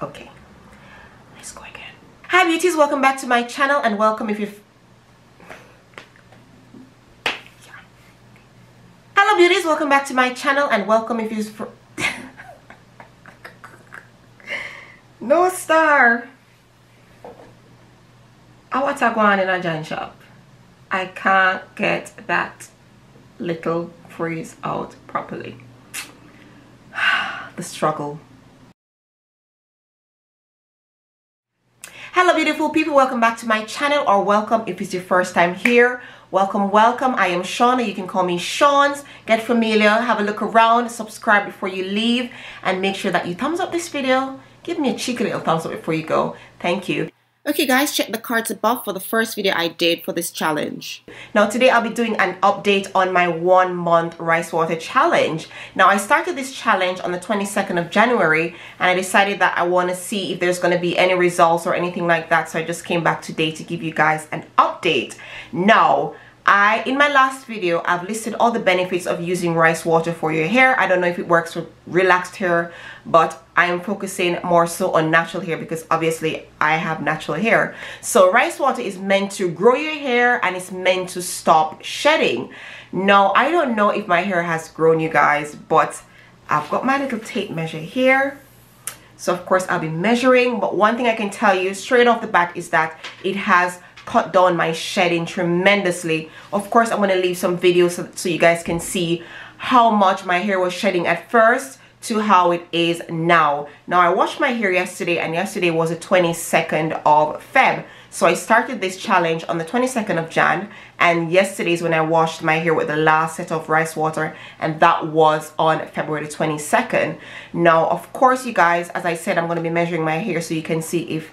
Okay, let's go again. Hi beauties, welcome back to my channel and welcome if you've... Hello beauties, welcome back to my channel and welcome if you've... No star. I want to go on in a giant shop. I can't get that little phrase out properly. The struggle. Hello beautiful people, welcome back to my channel, or welcome if it's your first time here. Welcome. I am Shauna. You can call me Shaunz. Get familiar, have a look around, subscribe before you leave, and make sure that you thumbs up this video. Give me a cheeky little thumbs up before you go. Thank you. Okay guys, check the cards above for the first video I did for this challenge. Now today I'll be doing an update on my 1 month rice water challenge. Now I started this challenge on the 22nd of January and I decided that I want to see if there's going to be any results or anything like that, so I just came back today to give you guys an update. Now in my last video I've listed all the benefits of using rice water for your hair. I don't know if it works for relaxed hair, but I am focusing more so on natural hair because obviously I have natural hair. So rice water is meant to grow your hair and it's meant to stop shedding. Now I don't know if my hair has grown, you guys, but I've got my little tape measure here. So of course I'll be measuring, but one thing I can tell you straight off the bat is that it has cut down my shedding tremendously. Of course I'm going to leave some videos so you guys can see how much my hair was shedding at first to how it is now. Now I washed my hair yesterday and yesterday was the 22nd of Feb. So I started this challenge on the 22nd of Jan and yesterday is when I washed my hair with the last set of rice water, and that was on February the 22nd. Now of course you guys, as I said, I'm going to be measuring my hair so you can see if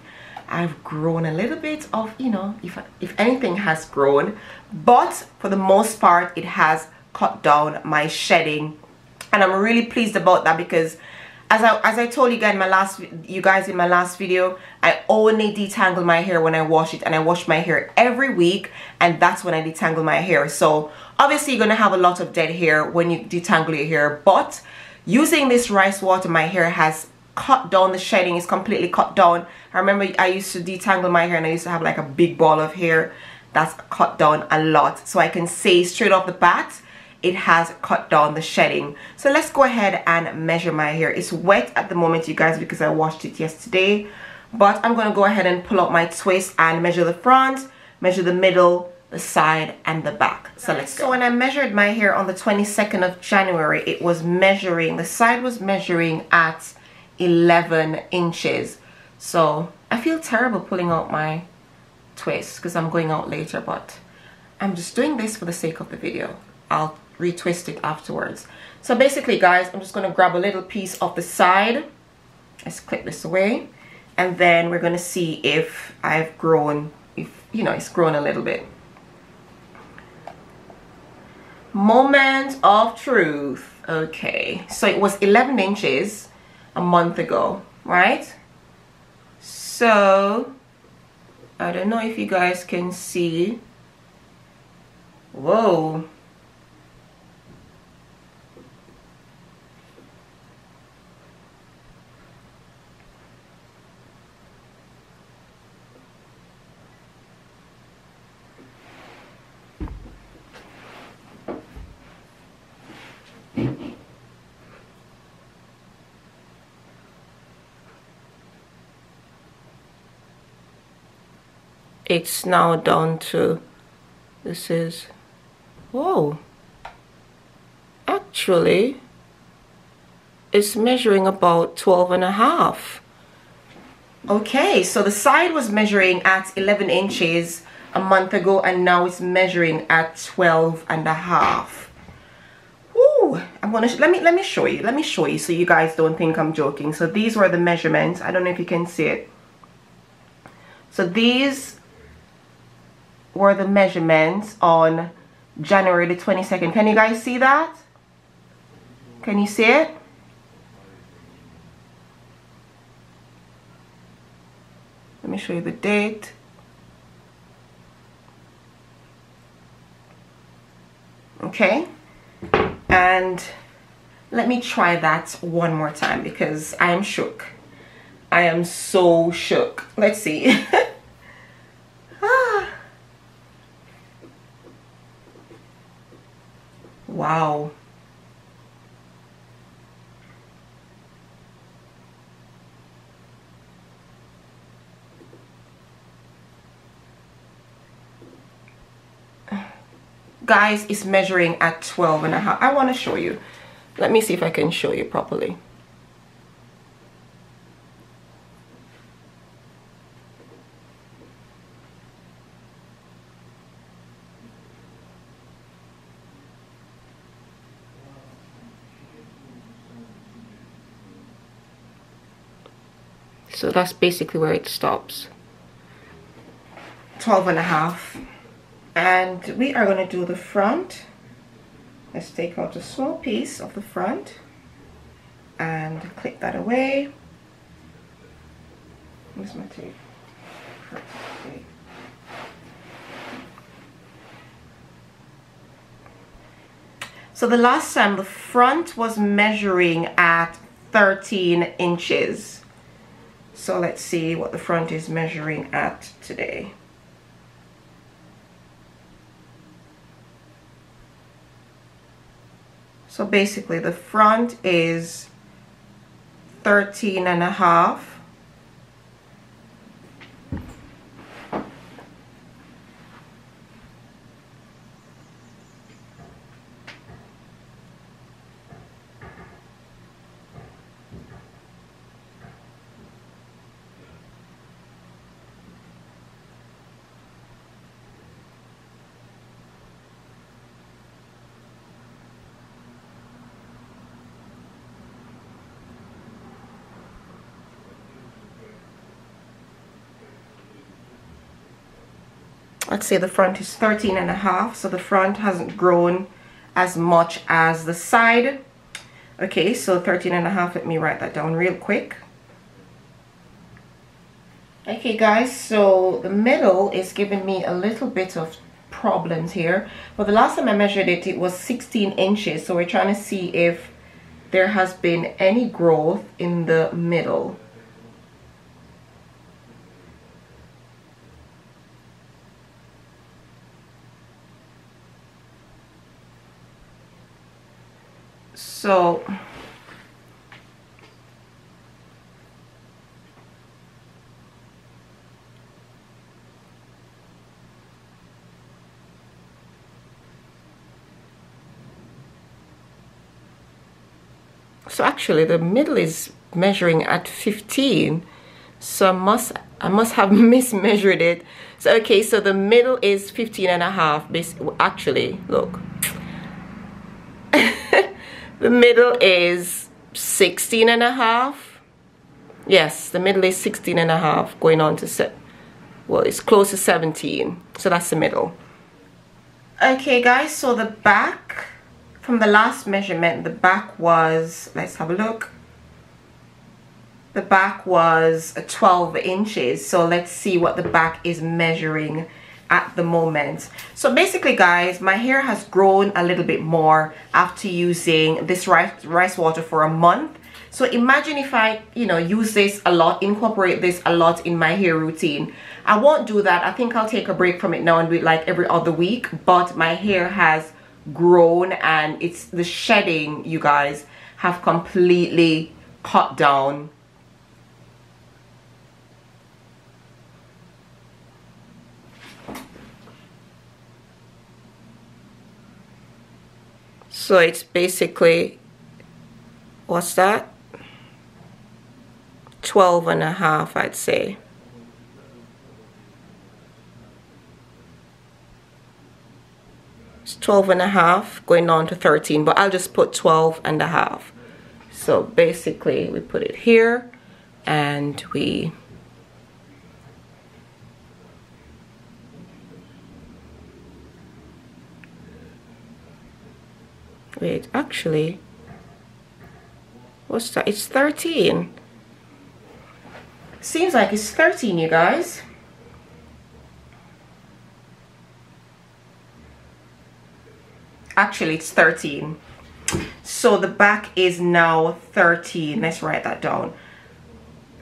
I've grown a little bit of, you know, if anything has grown, but for the most part it has cut down my shedding, and I'm really pleased about that because as I told you guys in my last video, I only detangle my hair when I wash it, and I wash my hair every week, and that's when I detangle my hair. So obviously you're gonna have a lot of dead hair when you detangle your hair, but using this rice water my hair has cut down the shedding. Is completely cut down. I remember I used to detangle my hair and I used to have like a big ball of hair. That's cut down a lot, so I can say straight off the bat it has cut down the shedding. So let's go ahead and measure my hair. It's wet at the moment you guys because I washed it yesterday, but I'm going to go ahead and pull out my twist and measure the front, measure the middle, the side, and the back. So let's go. So when I measured my hair on the 22nd of January, it was measuring, the side was measuring at 11 inches. So I feel terrible pulling out my twist because I'm going out later, but I'm just doing this for the sake of the video. I'll retwist it afterwards. So basically guys, I'm just going to grab a little piece of the side. Let's clip this away, and then we're going to see if I've grown, if you know it's grown a little bit. Moment of truth. Okay, so it was 11 inches a month ago, right? So I don't know if you guys can see. Whoa. It's now down to, this is, whoa, actually it's measuring about 12.5. Okay, so the side was measuring at 11 inches a month ago and now it's measuring at 12.5. Woo! I'm gonna let me show you so you guys don't think I'm joking. So these were the measurements. I don't know if you can see it. So these were the measurements on January the 22nd. Can you guys see that? Can you see it? Let me show you the date. Okay, and let me try that one more time because I am shook. I am so shook. Let's see. Ah. Wow. Guys, it's measuring at 12.5. I want to show you. Let me see if I can show you properly. So that's basically where it stops. 12.5. And we are going to do the front. Let's take out a small piece of the front and clip that away. Where's my tape? Okay. So the last time the front was measuring at 13 inches. So let's see what the front is measuring at today. So basically the front is 13.5. Let's say the front is 13.5, so the front hasn't grown as much as the side. Okay, so 13.5, let me write that down real quick. Okay guys, so the middle is giving me a little bit of problems here. But the last time I measured it, it was 16 inches. So we're trying to see if there has been any growth in the middle. So actually the middle is measuring at 15, so I must have mismeasured it. So okay, so the middle is 15.5. Actually, look. The middle is 16.5. Yes, the middle is 16.5, going on to well, it's close to 17. So that's the middle. Okay guys, so the back, from the last measurement, the back was, let's have a look. The back was 12 inches. So let's see what the back is measuring at the moment. So basically guys, my hair has grown a little bit more after using this rice water for a month. So imagine if I, use this a lot, incorporate this a lot in my hair routine. I won't do that. I think I'll take a break from it now and do it like every other week. But my hair has grown, and it's the shedding, you guys, have completely cut down. So it's basically, what's that? 12.5, I'd say. It's 12.5 going on to 13, but I'll just put 12.5. So basically we put it here and we wait, actually, what's that? It's 13. Seems like it's 13, you guys. Actually, it's 13. So the back is now 13. Let's write that down.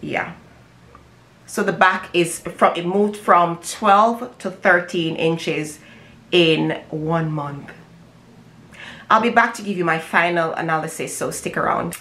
Yeah, so the back is from, it moved from 12 to 13 inches in 1 month. I'll be back to give you my final analysis, so stick around.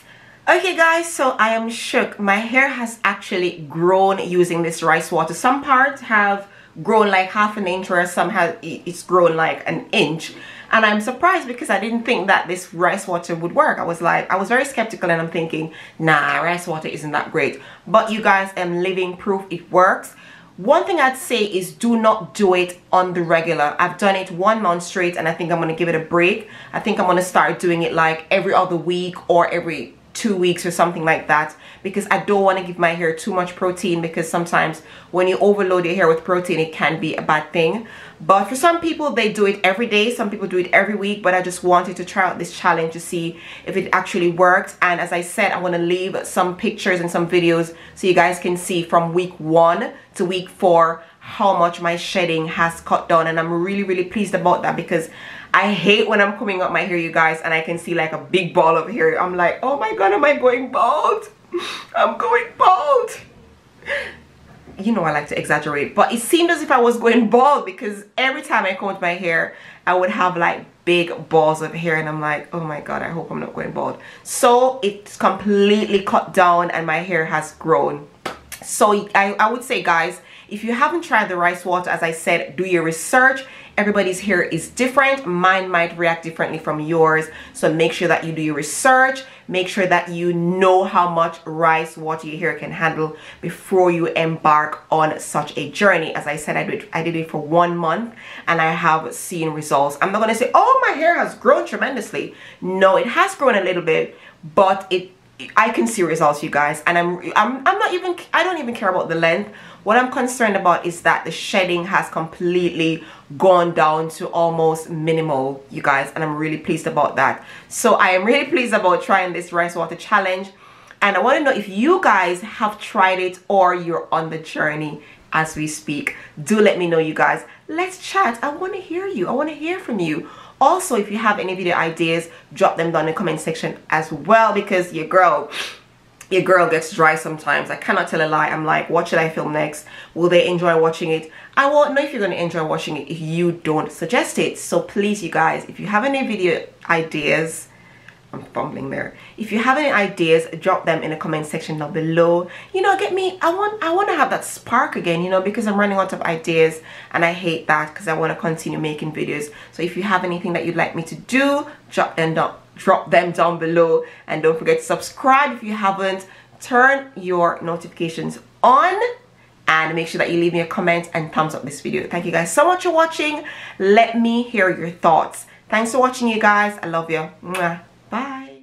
Okay guys, so I am shook. My hair has actually grown using this rice water. Some parts have grown like half an inch, or some have it's grown like an inch, and I'm surprised because I didn't think that this rice water would work. I was very skeptical, and I'm thinking, nah, rice water isn't that great. But you guys, I'm living proof it works. One thing I'd say is do not do it on the regular. I've done it 1 month straight, and I think I'm going to give it a break. I think I'm going to start doing it like every other week or every 2 weeks or something like that, because I don't want to give my hair too much protein, because sometimes when you overload your hair with protein, it can be a bad thing. But for some people, they do it every day, some people do it every week, but I just wanted to try out this challenge to see if it actually worked. And as I said, I want to leave some pictures and some videos so you guys can see from week 1 to week 4 how much my shedding has cut down, and I'm really pleased about that, because I hate when I'm combing up my hair, you guys, and I can see like a big ball of hair. I'm like, oh my god, am I going bald? I'm going bald. You know I like to exaggerate, but it seemed as if I was going bald, because every time I combed my hair, I would have like big balls of hair, and I'm like, oh my god, I hope I'm not going bald. So it's completely cut down and my hair has grown. So I would say, guys, if you haven't tried the rice water, as I said, do your research. Everybody's hair is different. Mine might react differently from yours, so make sure that you do your research. Make sure that you know how much rice water your hair can handle before you embark on such a journey. As I said, I did it for 1 month, and I have seen results. I'm not going to say, oh, my hair has grown tremendously. No, it has grown a little bit, but I can see results, you guys, and I don't even care about the length. What I'm concerned about is that the shedding has completely gone down to almost minimal, you guys, and I'm really pleased about that. So I am really pleased about trying this rice water challenge, and I want to know if you guys have tried it or you're on the journey as we speak. Do let me know, you guys. Let's chat. I want to hear you. I want to hear from you. Also, if you have any video ideas, drop them down in the comment section as well, because your girl gets dry sometimes. I cannot tell a lie. I'm like, what should I film next? Will they enjoy watching it? I won't know if you're going to enjoy watching it if you don't suggest it. So please, you guys, if you have any video ideas, I'm fumbling there. If you have any ideas, drop them in the comment section down below. You know, get me, I want to have that spark again, you know, because I'm running out of ideas, and I hate that, because I want to continue making videos. So if you have anything that you'd like me to do, drop them down below, and don't forget to subscribe if you haven't. Turn your notifications on, and make sure that you leave me a comment and thumbs up this video. Thank you guys so much for watching. Let me hear your thoughts. Thanks for watching, you guys. I love you. Mwah. Bye.